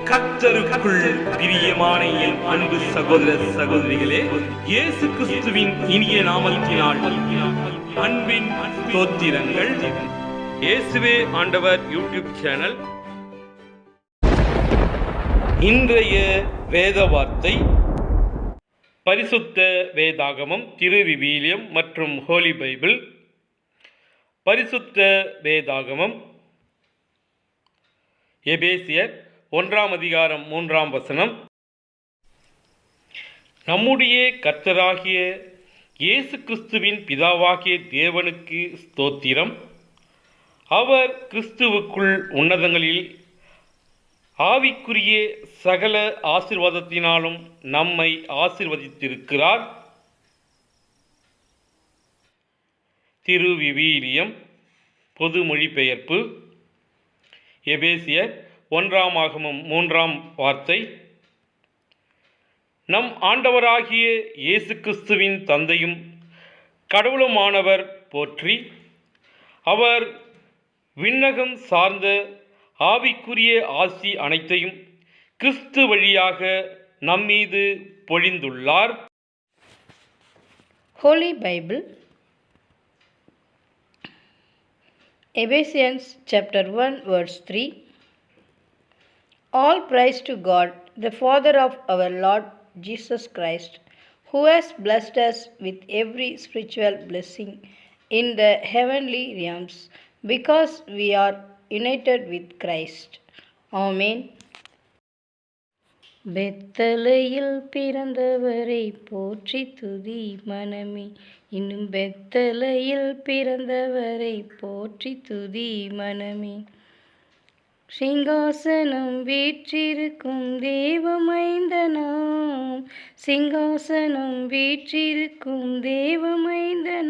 கர்த்தருக்குள் பிரியமான என் அன்பு சகோதர சகோதரிகளே, இயேசு கிறிஸ்துவின் இனிய நாமத்தினால் அன்பின் ஸ்தோத்திரங்கள். இயேசுவே ஆண்டவர் யூடியூப் சேனல். இன்றைய வேத வார்த்தை பரிசுத்த வேதாகமம், திருவிவிலியம் மற்றும் ஹோலி பைபிள். பரிசுத்த வேதாகமம் எபேசியர் 1 அதிகாரம் 3 வசனம். நம்முடைய கர்த்தராகிய இயேசு கிறிஸ்துவின் பிதாவாகிய தேவனுக்கு ஸ்தோத்திரம். அவர் கிறிஸ்துவுக்குள் உன்னதங்களில் ஆவிக்குரிய சகல ஆசீர்வாதத்தினாலும் நம்மை ஆசீர்வதித்திருக்கிறார். திருவிவிலியம் பொது மொழிபெயர்ப்பு. எபேசியர் 1 வார்த்தை. நம் ஆண்டவராகிய இயேசு கிறிஸ்துவின் தந்தையும் கடவுளுமானவர் போற்றி, அவர் விண்ணகம் சார்ந்த ஆவிக்குரிய ஆசி அனைத்தையும் கிறிஸ்து வழியாக நம்மீது பொழிந்துள்ளார். Holy Bible, Ephesians chapter 1 verse 3. All praise to God, the Father of our Lord Jesus Christ, who has blessed us with every spiritual blessing in the heavenly realms, because we are united with Christ. Amen. பெத்தலையில் பிறந்தவரை போற்றி துதி மனமே, இன்னும் பெத்தலையில் பிறந்தவரை போற்றி துதி மனமே. சிங்காசனம் வீற்றிருக்கும் தேவமைந்தனாம், சிங்காசனம் வீற்றிருக்கும்